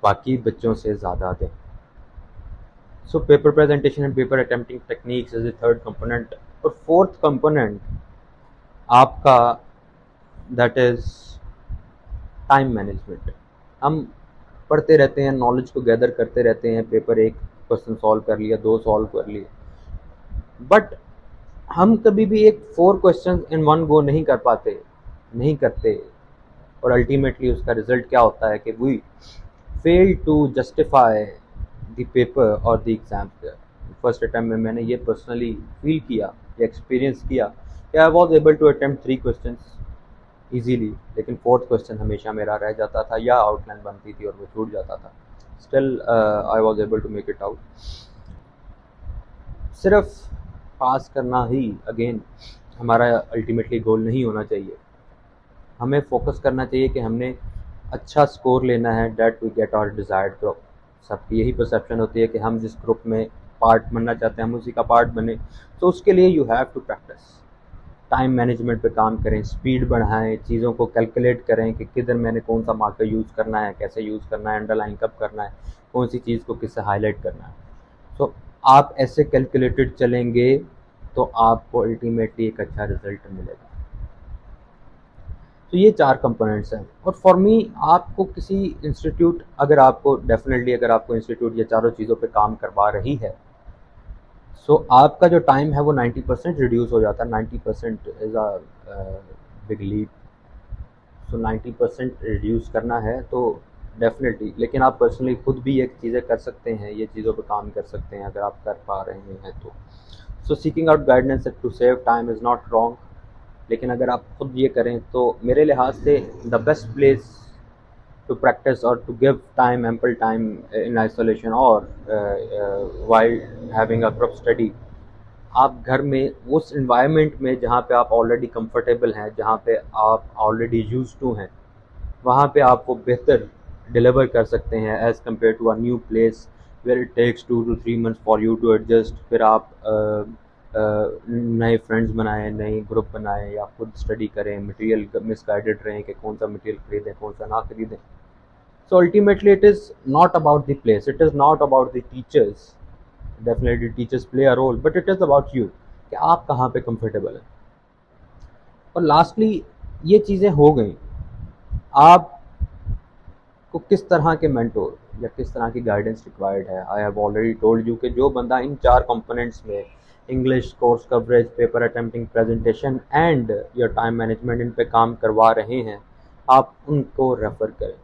बाकी बच्चों से ज़्यादा दें। So paper presentation and paper attempting techniques is the third component. और फोर्थ कंपोनेंट आपका दैट इज़ टाइम मैनेजमेंट। हम पढ़ते रहते हैं, नॉलेज को गैदर करते रहते हैं, पेपर एक क्वेश्चन सॉल्व कर लिया, दो सॉल्व कर लिए, बट हम कभी भी एक 4 क्वेश्चन इन वन गो नहीं कर पाते, नहीं करते। और अल्टीमेटली उसका रिजल्ट क्या होता है कि we fail to justify the paper और द एग्जाम। फर्स्ट अटैम्प्ट में मैंने ये पर्सनली फील किया, एक्सपीरियंस किया कि I was able to attempt 3 question easily, लेकिन फोर्थ क्वेश्चन हमेशा मेरा रह जाता था या आउटलाइन बनती थी और वो छूट जाता था। Still I was able to make it out. सिर्फ पास करना ही अगेन हमारा अल्टीमेटली गोल नहीं होना चाहिए। हमें फोकस करना चाहिए कि हमने अच्छा स्कोर लेना है, that we get our desired group. सबकी यही परसेप्शन होती है कि हम जिस ग्रुप में पार्ट बनना चाहते हैं हम उसी का पार्ट बने। तो उसके लिए you have to practise, time management पे काम करें, स्पीड बढ़ाएं, चीज़ों को कैलकुलेट करें कि किधर मैंने कौन सा मार्कर यूज़ करना है, कैसे यूज़ करना है, अंडरलाइन कब करना है, कौन सी चीज़ को किससे हाईलाइट करना है। तो आप ऐसे कैलकुलेटेड चलेंगे तो आपको अल्टीमेटली एक अच्छा रिजल्ट मिलेगा। तो ये 4 कंपोनेंट्स हैं। और फॉर मी आपको किसी इंस्टीट्यूट, अगर आपको डेफिनेटली अगर आपको इंस्टीट्यूट ये चारों चीज़ों पे काम करवा रही है, सो आपका जो टाइम है वो 90% रिड्यूस हो जाता है। 90% is a big leap. So 90% reduce करना है तो डेफिनेटली, लेकिन आप पर्सनली खुद भी ये चीज़ें कर सकते हैं, ये चीज़ों पे काम कर सकते हैं अगर आप कर पा रहे हैं तो। So seeking out guidance to save time is not wrong, लेकिन अगर आप खुद ये करें तो मेरे लिहाज से the best place to practice or to give time, ample time in isolation or while having a group study, आप घर में उस environment में जहाँ पे आप already comfortable हैं, जहाँ पे आप already used to हैं, वहाँ पे आप वो बेहतर डिलीवर कर सकते हैं as compare to a new place where it takes 2 to 3 months for you to adjust. फिर आप नए फ्रेंड्स बनाएं, नए ग्रुप बनाएं, या खुद स्टडी करें, मटेरियल मिसगाइडेड रहें कि कौन सा मटेरियल खरीदें कौन सा ना खरीदें। So ultimately it is not about the place, it is not about the teachers. Definitely teachers play a role, but it is about you कि आप कहाँ पे comfortable हैं। और lastly ये चीज़ें हो गई, आपको किस तरह के मेंटोर या किस तरह की गाइडेंस रिक्वायर्ड है। I have already told you कि जो बंदा इन 4 कंपोनेंट्स में English course coverage, paper attempting, presentation and your time management इन पे काम करवा रहे हैं, आप उनको रेफ़र करें।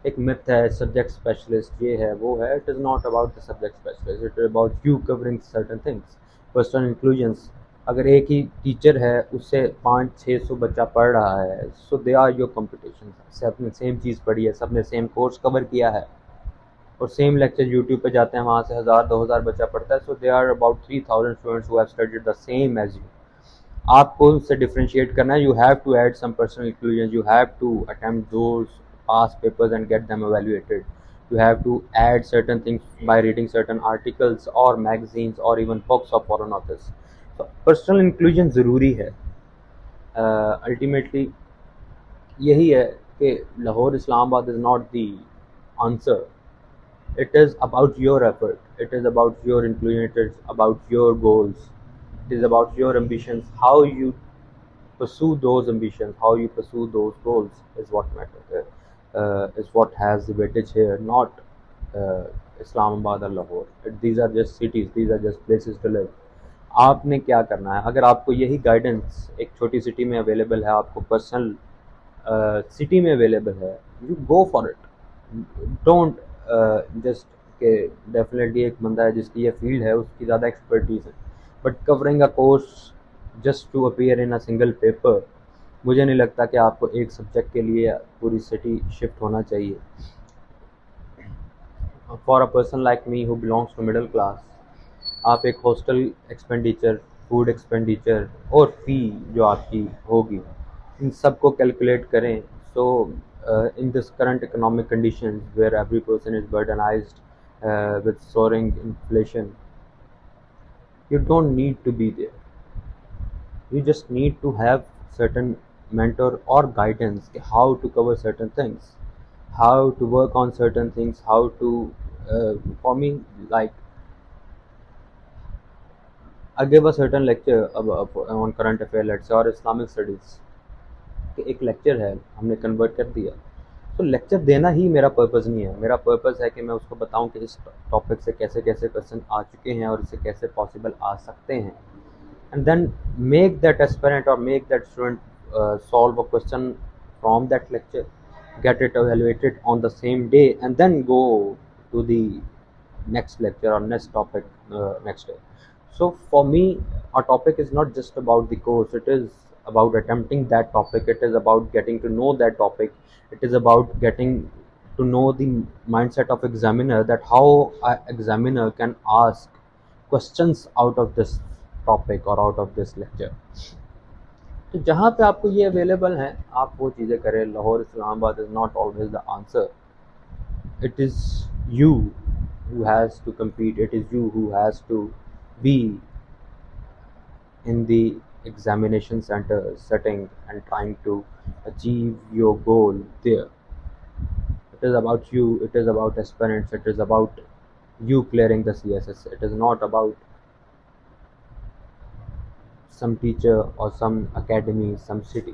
एक मिथ है सब्जेक्ट स्पेशलिस्ट, ये है वो है, it is not about the subject specialist, it is about you covering certain things. Personal inclusions, अगर एक ही टीचर है उससे 500-600 बच्चा पढ़ रहा है, so they are your competition. सबने सेम चीज़ पढ़ी है, सबने सेम कोर्स कवर किया है और सेम लेक्चर यूट्यूब पे जाते हैं, वहाँ से 1000-2000 बच्चा पढ़ता है। So they are about 3000 students who have studied the same age you. आपको उनसे डिफ्रेंशिएट करना है, you have to add some personal inclusion, you have to attempt those past papers and get them evaluated. You have to add certain things by reading certain articles or magazines or even books of foreign authors. So personal inclusion ज़रूरी है। Ultimately यही है कि Lahore Islamabad is not the answer. It is about your effort. It is about your inclusion. It is about your goals. It is about your ambitions. How you pursue those ambitions, how you pursue those goals is what matters. Is what has the weightage here, not Islamabad or Lahore. These are just cities, these are just places to live. आपने क्या करना है? अगर आपको यही guidance एक छोटी city में अवेलेबल है, आपको पर्सनल सिटी में अवेलेबल है, you go for it. Don't just के डेफिनेटली एक बंदा है जिसकी ये फील्ड है, उसकी ज़्यादा एक्सपर्टीज़ है, but covering a course just to appear in a single paper, मुझे नहीं लगता कि आपको एक सब्जेक्ट के लिए पूरी सिटी शिफ्ट होना चाहिए। For a person like me who belongs to middle class, आप एक हॉस्टल एक्सपेंडिचर, फूड एक्सपेंडिचर और फ़ी जो आपकी होगी, इन सब को कैलकुलेट करें। So in this current economic condition where every person is burdenised with soaring inflation, you don't need to be there. You just need to have certain mentor or guidance how to cover certain things, how to work on certain things, how to for me, like I give a certain lecture on current affair, let's say, और Islamic studies कि एक lecture है हमने convert कर दिया, तो lecture देना ही मेरा पर्पज़ नहीं है। मेरा पर्पज़ है कि मैं उसको बताऊं कि इस टॉपिक से कैसे कैसे क्वेश्चन आ चुके हैं और इससे कैसे पॉसिबल आ सकते हैं, and then make that aspirant और make that student solve a question from that lecture, get it evaluated on the same day, and then go to the next lecture or next topic next day. So for me, a topic is not just about the course, it is about attempting that topic, it is about getting to know that topic, it is about getting to know the mindset of examiner, that how an examiner can ask questions out of this topic or out of this lecture. तो जहाँ पे आपको ये available हैं आप वो चीज़ें करें। Lahore Islamabad is not always the answer, it is you who has to compete, it is you who has to be in the examination center setting and trying to achieve your goal there. It is about you, it is about aspirants, it is about you clearing the CSS, it is not about some teacher or some academy, some city.